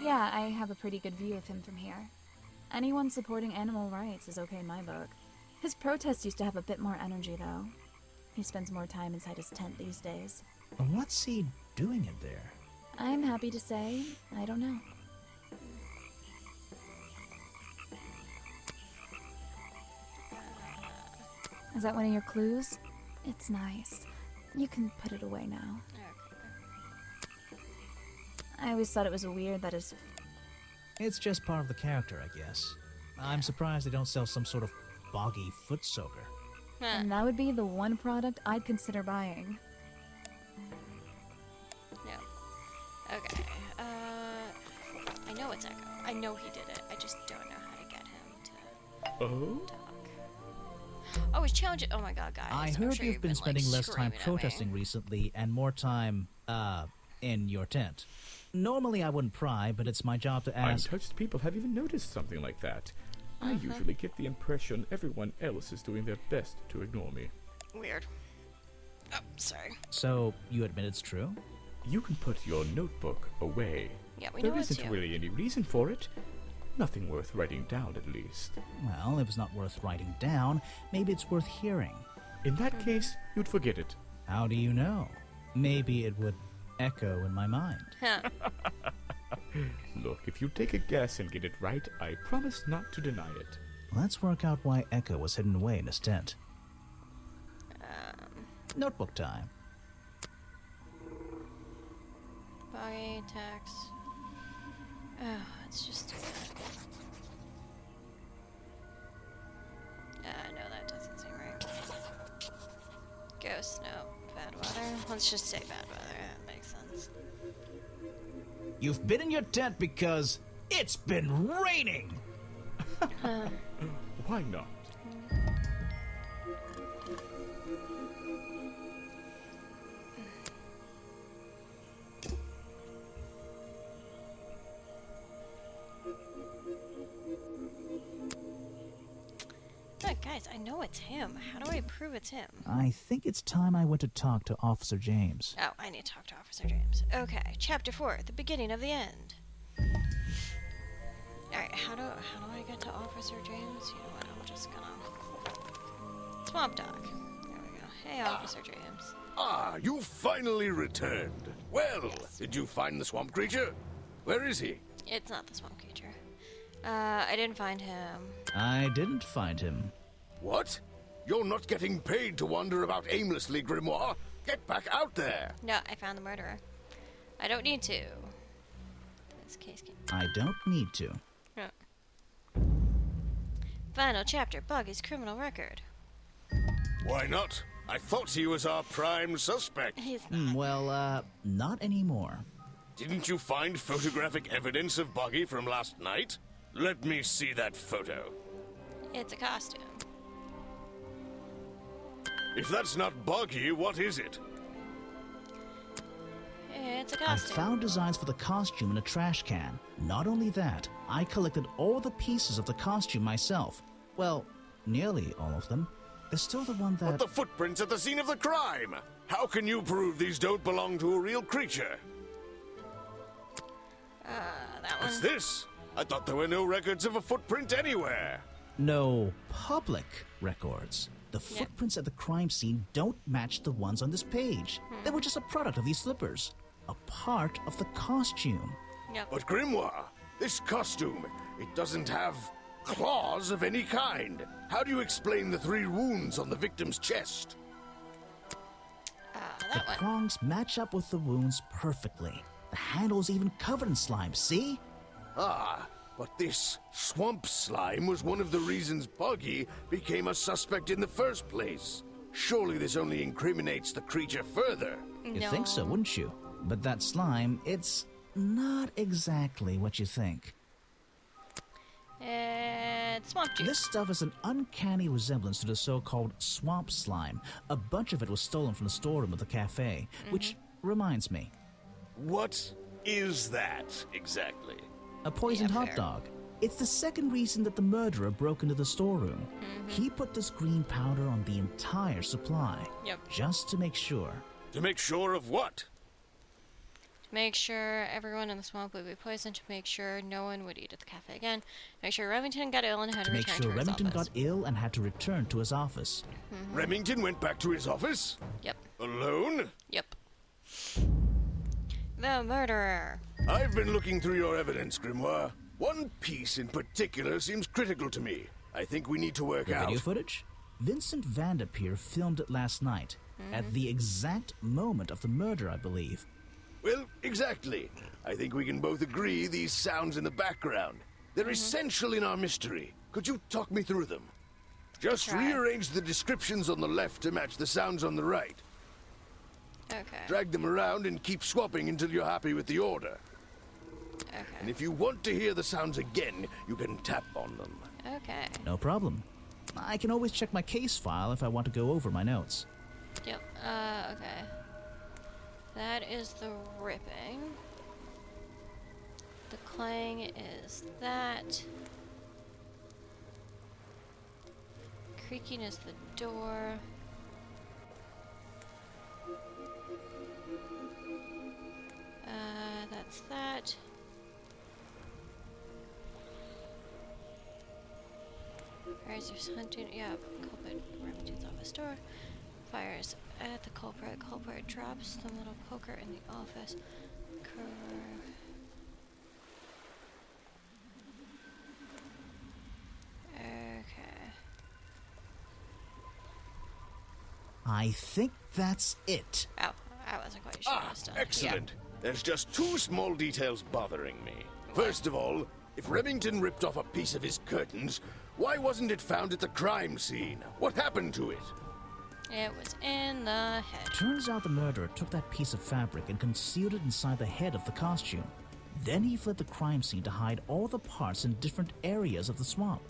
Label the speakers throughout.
Speaker 1: Yeah, I have a pretty good view of him from here. Anyone supporting animal rights is okay in my book. His protests used to have a bit more energy, though. He spends more time inside his tent these days.
Speaker 2: What's he doing in there?
Speaker 1: I'm happy to say, I don't know. Is that one of your clues? It's nice. You can put it away now.
Speaker 3: Okay.
Speaker 1: I always thought it was weird that his...
Speaker 2: It's just part of the character, I guess. I'm surprised they don't sell some sort of boggy foot soaker.
Speaker 1: And that would be the one product I'd consider buying.
Speaker 3: No. Okay. I know it's Echo. I know he did it. I just don't know how to get him to talk. Oh, he's challenging. Oh my god, guys.
Speaker 2: I
Speaker 3: I'm
Speaker 2: heard
Speaker 3: sure
Speaker 2: you've been spending less time
Speaker 3: screaming at me.
Speaker 2: protesting recently and more time, in your tent. Normally I wouldn't pry, but it's my job to ask...
Speaker 4: Untouched people have even noticed something like that. I usually get the impression everyone else is doing their best to ignore me.
Speaker 3: Weird. Oh, sorry.
Speaker 2: So, you admit it's true?
Speaker 4: You can put your notebook away.
Speaker 3: Yeah, we know
Speaker 4: There
Speaker 3: it's
Speaker 4: isn't
Speaker 3: you.
Speaker 4: really any reason for it. Nothing worth writing down, at least.
Speaker 2: Well, if it's not worth writing down, maybe it's worth hearing.
Speaker 4: In that case, you'd forget it.
Speaker 2: How do you know? Maybe it would echo in my mind.
Speaker 3: Huh.
Speaker 4: Look, if you take a guess and get it right, I promise not to deny it.
Speaker 2: Let's work out why Echo was hidden away in his tent. Notebook time.
Speaker 3: Body text. Oh, it's just too bad. No, that doesn't seem right. Ghost, no. Bad weather. Let's just say bad weather. That makes sense.
Speaker 2: You've been in your tent because it's been raining!
Speaker 4: Why not?
Speaker 3: Look, guys, I know it's him. How do I prove it's him?
Speaker 2: I think it's time I went to talk to Officer James.
Speaker 3: Oh, I need to talk to Officer James. Okay, chapter 4, the beginning of the end. Alright, how do I get to Officer James? You know what, I'm just gonna... Swamp Dog. There we go. Hey, Officer James.
Speaker 5: Ah, you finally returned. Well,
Speaker 3: Yes.
Speaker 5: did you find the swamp creature? Where is he?
Speaker 3: It's not the swamp creature. I didn't find him.
Speaker 2: I didn't find him.
Speaker 5: What? You're not getting paid to wander about aimlessly, Grimoire. Get back out there.
Speaker 3: No, I found the murderer. I don't need to. This case can...
Speaker 2: I don't need to.
Speaker 3: Oh. Final chapter, Buggy's criminal record.
Speaker 5: Why not? I thought he was our prime suspect.
Speaker 3: He's not.
Speaker 2: Well, not anymore.
Speaker 5: Didn't you find photographic evidence of Buggy from last night? Let me see that photo.
Speaker 3: It's a costume.
Speaker 5: If that's not Buggy, what is it?
Speaker 3: It's a
Speaker 2: I
Speaker 3: costume.
Speaker 2: found designs for the costume in a trash can. Not only that, I collected all the pieces of the costume myself. Well, nearly all of them. There's still the one
Speaker 5: But
Speaker 2: that...
Speaker 5: the footprints at the scene of the crime! How can you prove these don't belong to a real creature?
Speaker 3: That
Speaker 5: What's
Speaker 3: one.
Speaker 5: this? I thought there were no records of a footprint anywhere.
Speaker 2: No public records. The footprints at the crime scene don't match the ones on this page. They were just a product of these slippers. A part of the costume.
Speaker 3: Yep.
Speaker 5: But Grimoire, this costume, it doesn't have claws of any kind. How do you explain the 3 wounds on the victim's chest?
Speaker 2: The
Speaker 3: That one.
Speaker 2: prongs match up with the wounds perfectly. The handle's even covered in slime, see?
Speaker 5: Ah, but this swamp slime was one of the reasons Buggy became a suspect in the first place. Surely this only incriminates the creature further.
Speaker 2: You'd think so, wouldn't you? But that slime, it's not exactly what you think.
Speaker 3: It's swamp juice.
Speaker 2: This stuff is an uncanny resemblance to the so-called swamp slime. A bunch of it was stolen from the storeroom of the cafe, which reminds me,
Speaker 5: What is that exactly?
Speaker 2: a poisoned
Speaker 3: Yeah,
Speaker 2: hot
Speaker 3: fair.
Speaker 2: dog. It's the second reason that the murderer broke into the storeroom. He put this green powder on the entire supply,
Speaker 3: Yep.
Speaker 2: just to make sure.
Speaker 5: To make sure of what?
Speaker 3: To Make sure everyone in the swamp would be poisoned to make sure no one would eat at the cafe again. Make sure Remington got ill and had to
Speaker 2: To make
Speaker 3: return
Speaker 2: sure
Speaker 3: to his
Speaker 2: Remington
Speaker 3: office.
Speaker 2: got ill and had to return to his office.
Speaker 5: Remington went back to his office?
Speaker 3: Yep.
Speaker 5: Alone?
Speaker 3: Yep. The murderer.
Speaker 5: I've been looking through your evidence, Grimoire. One piece in particular seems critical to me. I think we need to work
Speaker 2: The
Speaker 5: out.
Speaker 2: video footage? Vincent Vanderpeer filmed it last night, at the exact moment of the murder, I believe.
Speaker 5: Well, exactly. I think we can both agree these sounds in the background. They're essential in our mystery. Could you talk me through them? Just
Speaker 3: Try.
Speaker 5: rearrange the descriptions on the left to match the sounds on the right.
Speaker 3: Okay.
Speaker 5: Drag them around and keep swapping until you're happy with the order. And
Speaker 3: Okay.
Speaker 5: if you want to hear the sounds again, you can tap on them.
Speaker 3: Okay.
Speaker 2: No problem. I can always check my case file if I want to go over my notes.
Speaker 3: Yep. Okay. That is the ripping. The clang is that. Creaking is the door. That's that. Fires there's hunting. Yeah, culprit. Remington's office door. Fires at the culprit. Culprit drops the little poker in the office. Okay.
Speaker 5: Ah,
Speaker 2: I think that's it.
Speaker 3: Oh, I wasn't quite sure.
Speaker 5: Ah,
Speaker 3: still.
Speaker 5: excellent. There's just two small details bothering me. First of all, if Remington ripped off a piece of his curtains, why wasn't it found at the crime scene? What happened to it?
Speaker 3: Yeah. It was in the head.
Speaker 2: Turns out the murderer took that piece of fabric and concealed it inside the head of the costume. Then he fled the crime scene to hide all the parts in different areas of the swamp.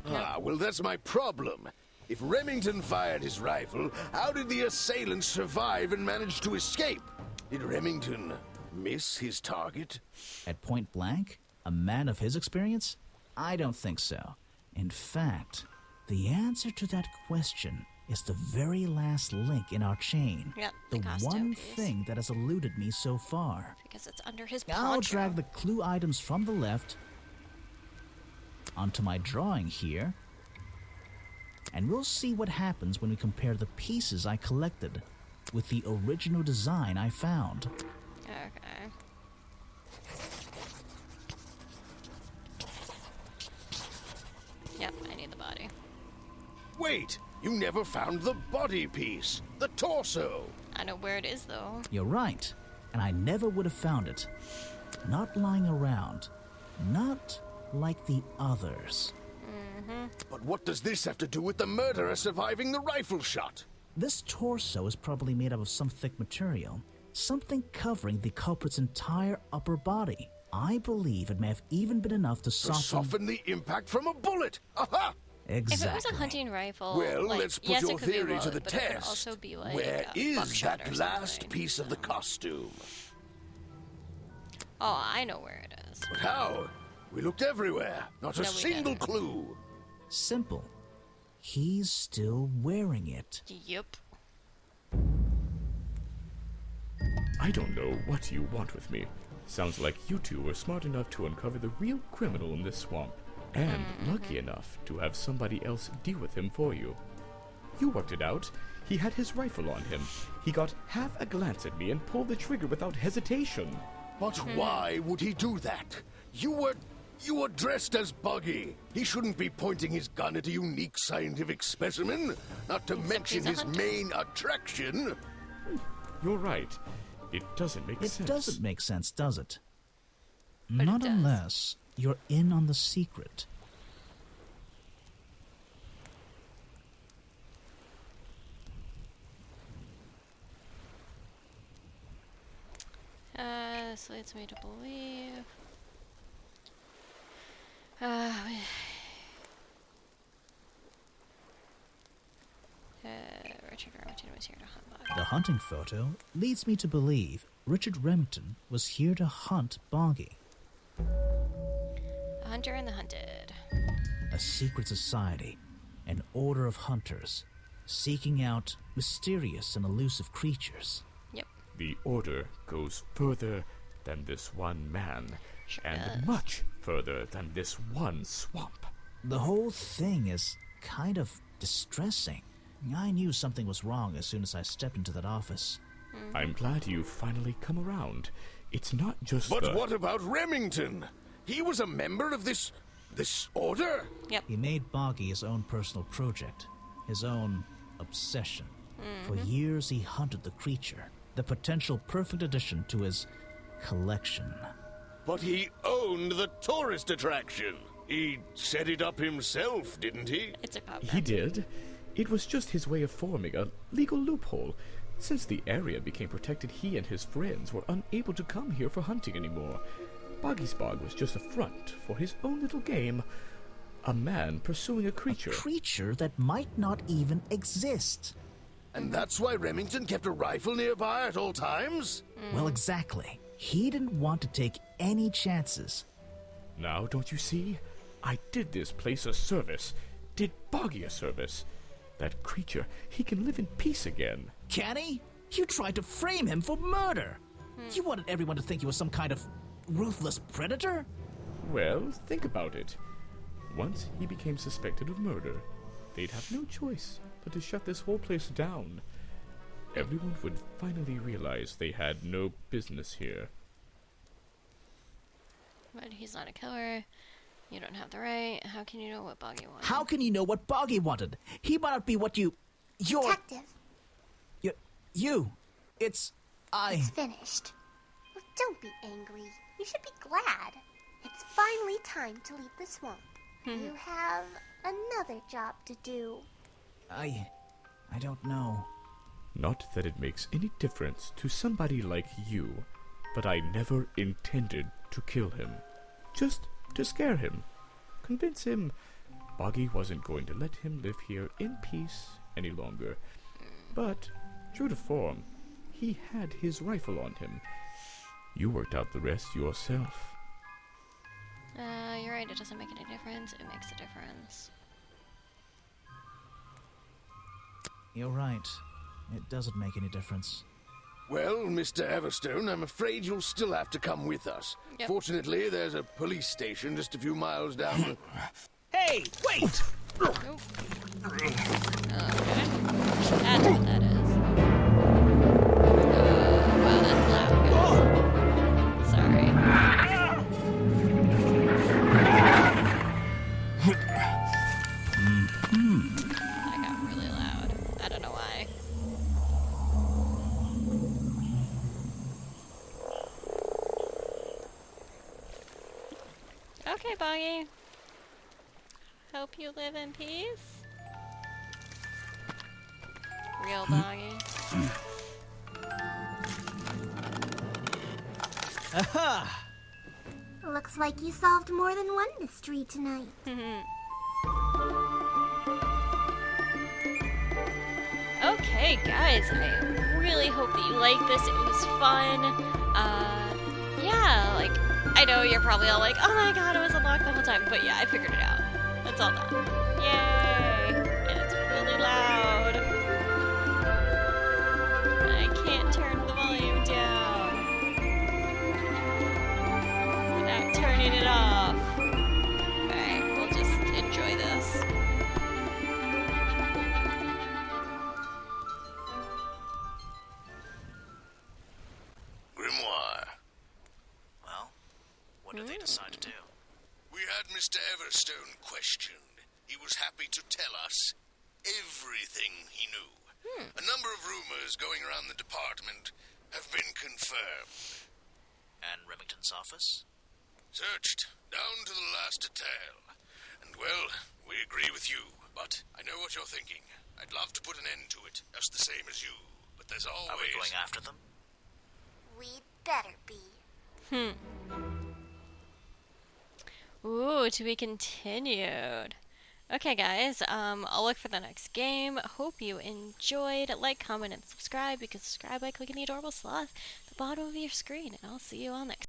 Speaker 5: Ah, well, that's my problem. If Remington fired his rifle, how did the assailants survive and manage to escape? Did Remington miss his target?
Speaker 2: At point blank? A man of his experience? I don't think so. In fact, the answer to that question is the very last link in our chain.
Speaker 3: Yep,
Speaker 2: the
Speaker 3: the costume
Speaker 2: one
Speaker 3: piece.
Speaker 2: thing that has eluded me so far.
Speaker 3: Because it's under his poncho.
Speaker 2: I'll drag the clue items from the left onto my drawing here, and we'll see what happens when we compare the pieces I collected with the original design I found.
Speaker 3: Okay. Yep, I need the body.
Speaker 5: Wait, you never found the body piece, the torso.
Speaker 3: I know where it is though.
Speaker 2: You're right, and I never would have found it. Not lying around. Not like the others.
Speaker 5: But what does this have to do with the murderer surviving the rifle shot?
Speaker 2: This torso is probably made up of some thick material, something covering the culprit's entire upper body. I believe it may have even been enough to
Speaker 5: To
Speaker 2: soften...
Speaker 5: soften the impact from a bullet. Aha!
Speaker 2: Exactly.
Speaker 3: If it was a hunting rifle,
Speaker 5: Well,
Speaker 3: like,
Speaker 5: let's put
Speaker 3: yes,
Speaker 5: your
Speaker 3: it could be
Speaker 5: theory to
Speaker 3: wood,
Speaker 5: the
Speaker 3: but it could
Speaker 5: test.
Speaker 3: also be like
Speaker 5: Where
Speaker 3: a
Speaker 5: is
Speaker 3: buckshot
Speaker 5: that
Speaker 3: or
Speaker 5: last
Speaker 3: something.
Speaker 5: piece of the costume?
Speaker 3: Oh, I know where it is.
Speaker 5: But how? We looked everywhere. Not a
Speaker 3: No, we
Speaker 5: single
Speaker 3: didn't.
Speaker 5: clue.
Speaker 2: Simple. He's still wearing it.
Speaker 3: Yep.
Speaker 4: I don't know what you want with me. Sounds like you two were smart enough to uncover the real criminal in this swamp, and lucky enough to have somebody else deal with him for you. You worked it out. He had his rifle on him. He got half a glance at me and pulled the trigger without hesitation.
Speaker 5: But why would he do that? You were dressed as Buggy. He shouldn't be pointing his gun at a unique scientific specimen, not to mention
Speaker 3: he's a
Speaker 5: his
Speaker 3: hunter.
Speaker 5: main attraction.
Speaker 4: You're right. It doesn't make
Speaker 2: It
Speaker 4: sense.
Speaker 2: doesn't make sense, does it?
Speaker 3: But it
Speaker 2: Not
Speaker 3: does.
Speaker 2: unless you're in on the secret.
Speaker 3: This leads me to believe. Richard Remington was here to hunt Boggy.
Speaker 2: The hunting photo leads me to believe Richard Remington was here to hunt Boggy.
Speaker 3: The hunter and the hunted.
Speaker 2: A secret society, an order of hunters, seeking out mysterious and elusive creatures.
Speaker 3: Yep.
Speaker 4: The order goes further than this one man,
Speaker 3: Sure
Speaker 4: and
Speaker 3: does.
Speaker 4: much further than this one swamp.
Speaker 2: The whole thing is kind of distressing. I knew something was wrong as soon as I stepped into that office.
Speaker 4: I'm glad you've finally come around. It's not just
Speaker 5: But
Speaker 4: the...
Speaker 5: what about Remington? He was a member of this order?
Speaker 3: Yep.
Speaker 2: He made Boggy his own personal project, his own obsession. For years he hunted the creature, the potential perfect addition to his collection.
Speaker 5: But he owned the tourist attraction. He set it up himself, didn't he?
Speaker 3: It's a pub.
Speaker 4: He did. It was just his way of forming a legal loophole. Since the area became protected, he and his friends were unable to come here for hunting anymore. Boggy's Bog was just a front for his own little game. A man pursuing a creature.
Speaker 2: A creature that might not even exist.
Speaker 5: And that's why Remington kept a rifle nearby at all times?
Speaker 2: Well, exactly. He didn't want to take any chances.
Speaker 4: Now, don't you see? I did this place a service. Did Boggy a service. That creature, he can live in peace again.
Speaker 2: Can he? You tried to frame him for murder. You wanted everyone to think he was some kind of ruthless predator?
Speaker 4: Well, think about it. Once he became suspected of murder, they'd have no choice but to shut this whole place down. Everyone would finally realize they had no business here.
Speaker 3: But he's not a killer. You don't have the right. How can you know what Boggy wants?
Speaker 2: How can you know what Boggy wanted? He might not be what you're...
Speaker 6: Detective,
Speaker 2: You. It's
Speaker 6: finished. Well, don't be angry. You should be glad. It's finally time to leave the swamp. You have another job to do.
Speaker 2: I don't know.
Speaker 4: Not that it makes any difference to somebody like you, but I never intended to kill him. Just to scare him. Convince him Boggy wasn't going to let him live here in peace any longer. But, true to form, he had his rifle on him. You worked out the rest yourself.
Speaker 3: You're right. It doesn't make any difference. It makes a difference.
Speaker 2: You're right. It doesn't make any difference.
Speaker 5: Well, Mr. Everstone, I'm afraid you'll still have to come with us.
Speaker 3: Yep.
Speaker 5: Fortunately, there's a police station just a few miles down the...
Speaker 2: Hey, wait!
Speaker 3: Nope. Okay. That's what that is. Wow, that's loud. Sorry. That got really loud. I don't know why. Okay, Boggy. Hope you live in peace. Real Boggy.
Speaker 2: Aha!
Speaker 6: Looks like you solved more than one mystery tonight.
Speaker 3: Okay, guys, I really hope that you liked this. It was fun. Yeah, like, I know you're probably all like, oh my god, it was unlocked the whole time. But yeah, I figured it out. It's all done. Yay! And it's really loud. I can't turn the volume down without turning it off. Alright, we'll just enjoy this.
Speaker 5: Grimoire.
Speaker 2: Well, what did they decide to do?
Speaker 5: We had Mr. Everstone questioned. He was happy to tell us everything he knew. A number of rumors going around the department have been confirmed.
Speaker 2: And Remington's office?
Speaker 5: Searched down to the last detail. And, well, we agree with you. But I know what you're thinking. I'd love to put an end to it, just the same as you. But there's always...
Speaker 2: Are we going after them?
Speaker 6: We better be.
Speaker 3: Ooh, to be continued. Okay, guys, I'll look for the next game. Hope you enjoyed. Like, comment, and subscribe. You can subscribe by clicking the adorable sloth at the bottom of your screen, and I'll see you all next time.